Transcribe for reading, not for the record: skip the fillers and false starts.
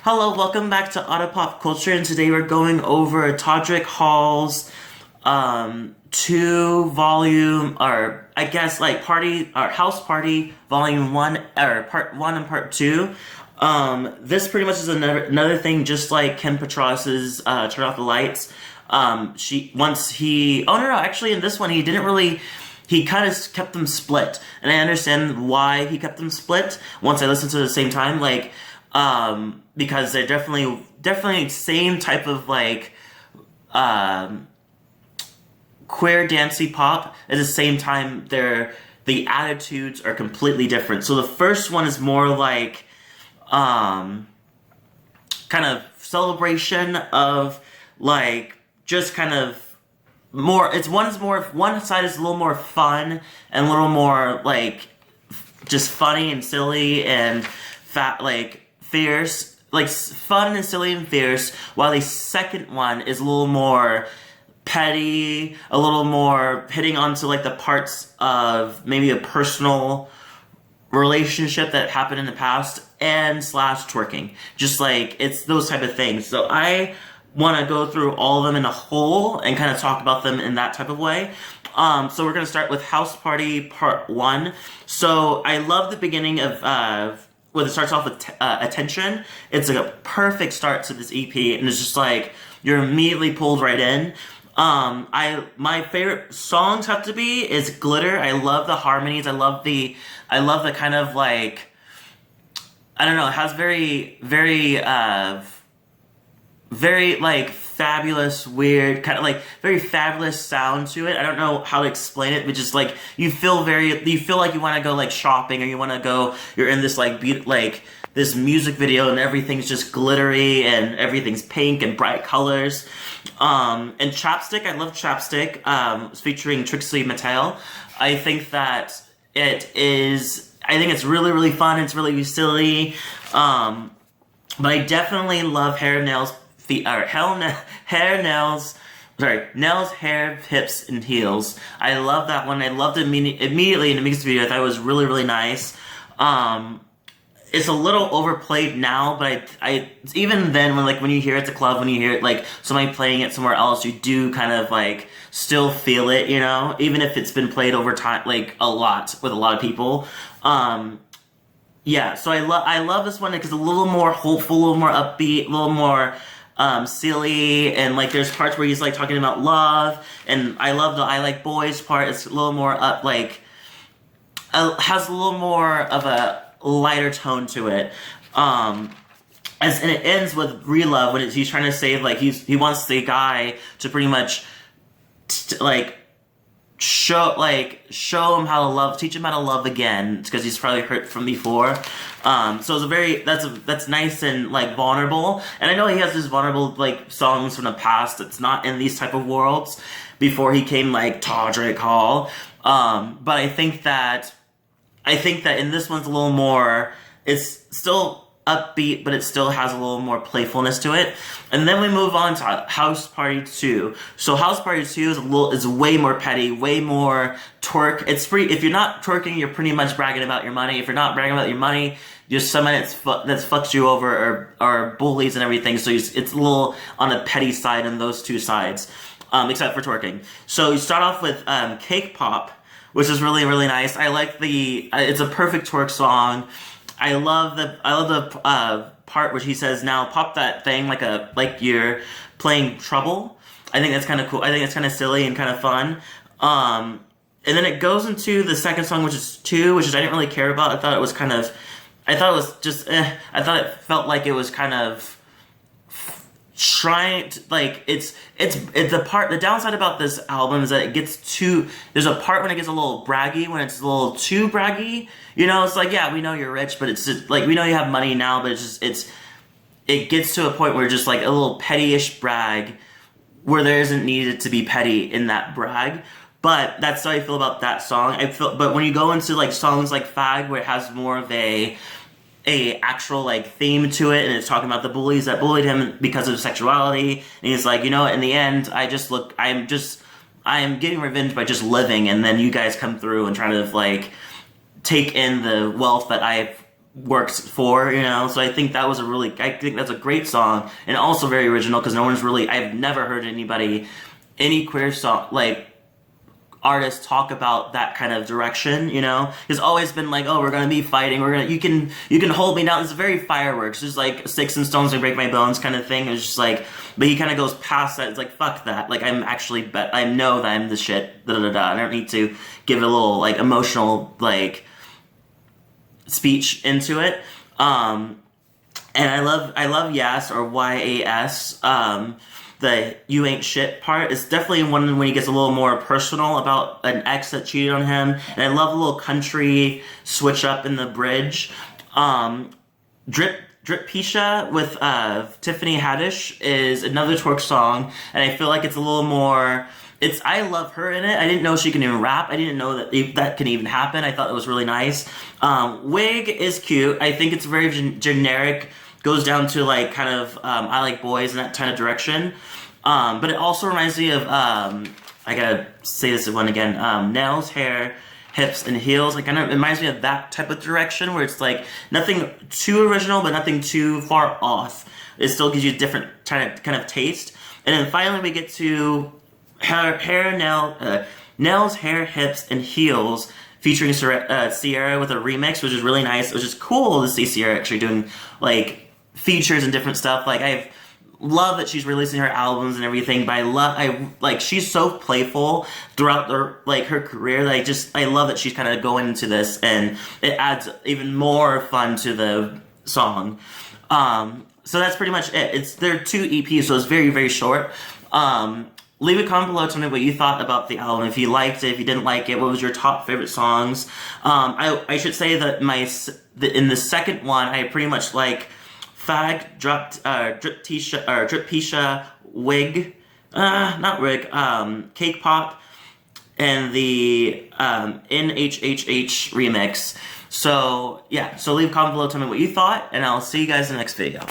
Hello, welcome back to Auto Pop Culture, and today we're going over Todrick Hall's 2 volume, or I guess like party or house party volume 1 or part 1 and part 2. This pretty much is another thing, just like Kim Petros's Turn Off the Lights. Actually in this one he didn't really. He kind of kept them split, and I understand why he kept them split once I listened to it at the same time, because they're definitely same type of, queer dancey pop. At the same time, the attitudes are completely different. So the first one is more like, kind of celebration of, just kind of, one side is a little more fun and a little more just funny and silly and fierce, fun and silly and fierce, while the second one is a little more petty, a little more hitting onto the parts of maybe a personal relationship that happened in the past and / twerking. Just it's those type of things. So I want to go through all of them in a whole and kind of talk about them in that type of way. So we're going to start with House Party Part 1. So I love the beginning of, when it starts off with Attention. It's a perfect start to this EP, and it's just you're immediately pulled right in. My favorite songs have to be is Glitter. I love the harmonies. I love the kind of I don't know, it has very fabulous, weird, kind of very fabulous sound to it. I don't know how to explain it, but just you feel like you want to go shopping, or you want to go, you're in this this music video and everything's just glittery and everything's pink and bright colors. And Chopstick, I love Chapstick, featuring Trixie Mattel. I think that it's really, really fun. It's really silly. But I definitely love nails, hair, hips, and heels. I love that one. I loved it immediately in the music video. I thought it was really, really nice. It's a little overplayed now, but I even then, when you hear it at the club, when you hear it somebody playing it somewhere else, you do kind of still feel it, even if it's been played over time, a lot with a lot of people. Yeah, so I love this one because it's a little more hopeful, a little more upbeat, a little more silly, and there's parts where he's talking about love, and I love the I like boys part. It's a little more up, has a little more of a lighter tone to it. And it ends with Relove, when he's trying to say he wants the guy to pretty much show him how to love, teach him how to love again, because he's probably hurt from before. So it's that's nice and vulnerable. And I know he has his vulnerable songs from the past that's not in these type of worlds before he came Todrick Hall. But I think that in this one's a little more, it's still upbeat, but it still has a little more playfulness to it. And then we move on to House Party 2. So House Party 2 is way more petty, way more twerk. If you're not twerking, you're pretty much bragging about your money. If you're not bragging about your money, you're someone that fucks you over or bullies and everything. So it's a little on the petty side on those two sides, except for twerking. So you start off with Cake Pop, which is really, really nice. I like it's a perfect twerk song. I love the part where he says, "Now pop that thing like you're playing Trouble." I think that's kind of cool. I think it's kind of silly and kind of fun. And then it goes into the second song, which is 2, which I didn't really care about. I thought it was just I thought it felt like it was kind of trying to, it's the downside about this album is that it gets there's a part when it gets a little braggy, when it's a little too braggy, it's yeah, we know you're rich, but it's just we know you have money now, but it gets to a point where just a little petty-ish brag where there isn't needed to be petty in that brag. But that's how I feel about that song. But when you go into songs like Fag, where it has more of a actual theme to it, and it's talking about the bullies that bullied him because of sexuality, and he's in the end, I am getting revenge by just living, and then you guys come through and try to take in the wealth that I've works for, you know. So I think that's a great song, and also very original because no one's really, I've never heard any queer song, like, artists talk about that kind of direction, you know. It's always been like, oh, we're gonna be fighting, you can hold me down. It's very fireworks. There's like sticks and stones may break my bones kind of thing. It's just like, but he kind of goes past that. It's like, fuck that. Like, I know that I'm the shit. Da da da. I don't need to give it a little like emotional like speech into it. And I love Yas, or YAS. The "you ain't shit" part is definitely one when he gets a little more personal about an ex that cheated on him. And I love a little country switch up in the bridge. Dripeesha with Tiffany Haddish is another twerk song, and I feel like it's a little more. I love her in it. I didn't know she can even rap. I didn't know that can even happen. I thought it was really nice. Wig is cute. I think it's very generic. Goes down to like kind of I like boys in that kind of direction. But it also reminds me of I gotta say this one again. Nails, hair, hips, and heels. Like, kind of reminds me of that type of direction where it's like nothing too original, but nothing too far off. It still gives you a different kind of taste. And then finally we get to nails, hair, hips, and heels, featuring Sierra with a remix, which is really nice. It was just cool to see Sierra actually doing like features and different stuff. Like, I love that she's releasing her albums and everything, but she's so playful throughout her career. I love that she's kind of going into this, and it adds even more fun to the song. So that's pretty much it. They're 2 EPs, so it's very, very short. Leave a comment below, tell me what you thought about the album. If you liked it, if you didn't like it, what was your top favorite songs? I should say that in the second one, I pretty much like Fag, Dripeesha, Wig, not Wig, Cake Pop, and the NHHH remix. So yeah, so leave a comment below, tell me what you thought, and I'll see you guys in the next video.